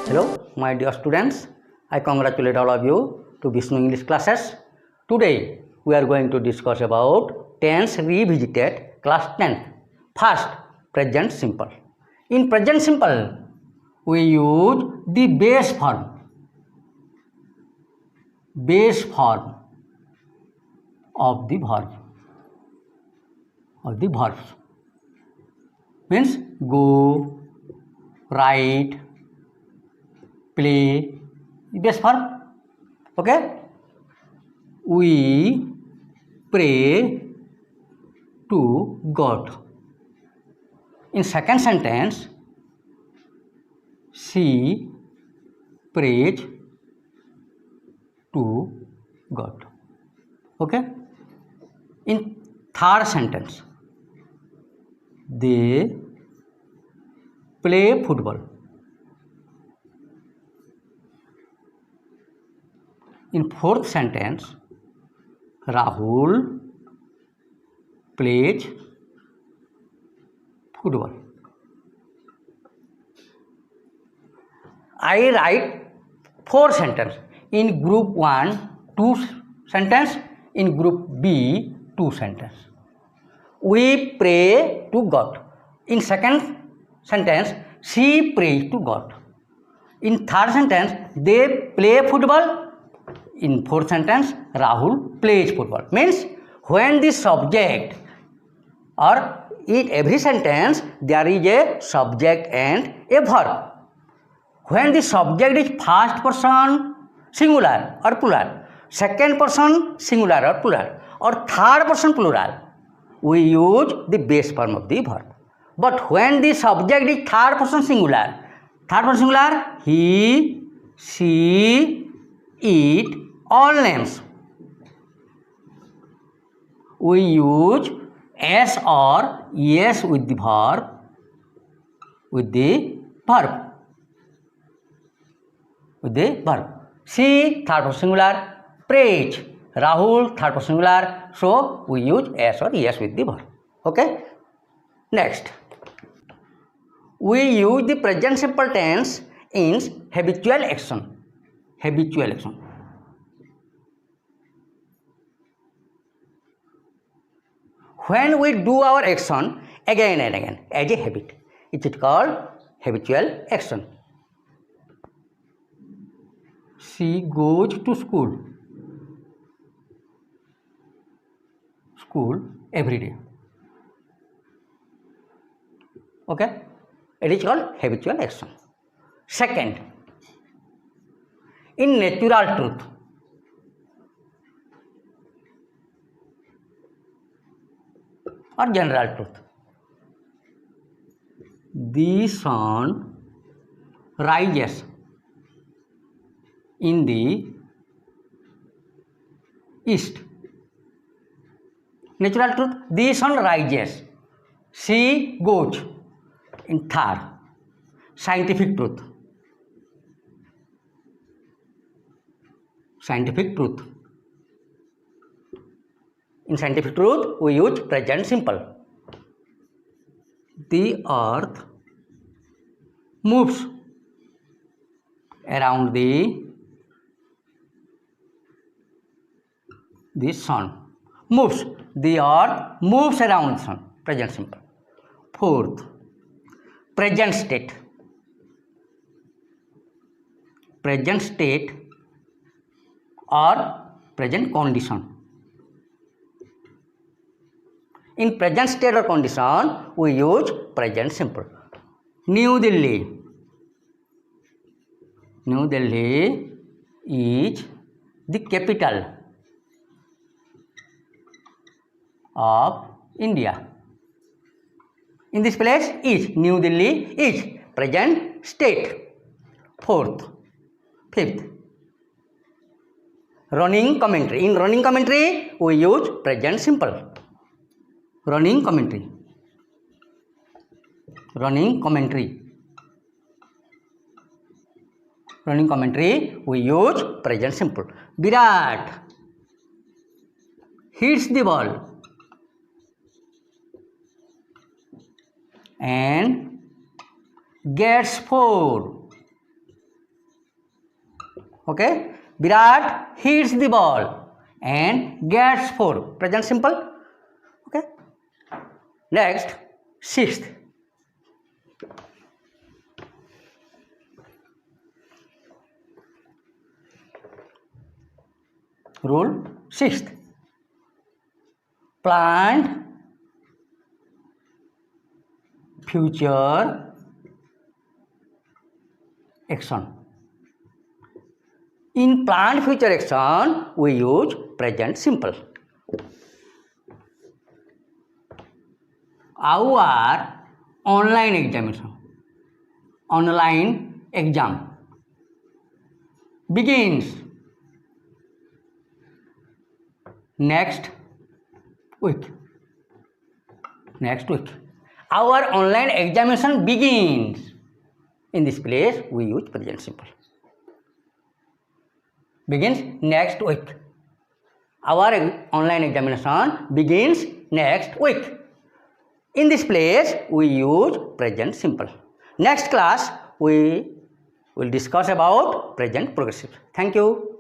Hello, my dear students. I congratulate all of you to Vishnu English classes. Today, we are going to discuss about tense revisited class 10th. First, present simple. In present simple, we use the base form. Base form of the verb. Of the verbs. Means go, write, play, base form. Okay? We pray to God. In second sentence, she prays to God. Okay? In third sentence, they play football. In fourth sentence, Rahul plays football. I write 4 sentences. In group 1, 2 sentences. In group B, 2 sentences. We pray to God. In second sentence, she prays to God. In third sentence, they play football. In fourth sentence, Rahul plays football. Means when the subject, or in every sentence there is a subject and a verb. When the subject is first person singular or plural, second person singular or plural, or third person plural, we use the base form of the verb. But when the subject is third person singular, he, she, it, all names, we use s or yes with the verb. She, third person singular, prays. Rahul, third person singular. So we use s or yes with the verb. Okay. Next, we use the present simple tense in habitual action. When we do our action again and again as a habit, it is called habitual action. She goes to school every day. Okay? It is called habitual action. Second, in natural truth, or general truth, the sun rises in the east. Natural truth, the sun rises. She goes. In third, scientific truth. In scientific truth, we use present simple. The earth moves around the sun. The earth moves around the sun. Present simple. Fourth, present state. Or present condition. In present state or condition, we use present simple. New Delhi is the capital of India. In this place is, New Delhi is present state. Fifth, running commentary. In running commentary, we use present simple. Running commentary, we use present simple. Virat hits the ball and gets 4. Okay, Virat hits the ball and gets 4. Present simple. Okay. Next, sixth. Rule sixth. Planned future action. In planned future action, we use present simple. Our online exam begins next week. Our online examination begins. In this place, we use present simple. Begins next week. Our online examination begins next week. In this place, we use present simple. Next class, we will discuss about present progressive. Thank you.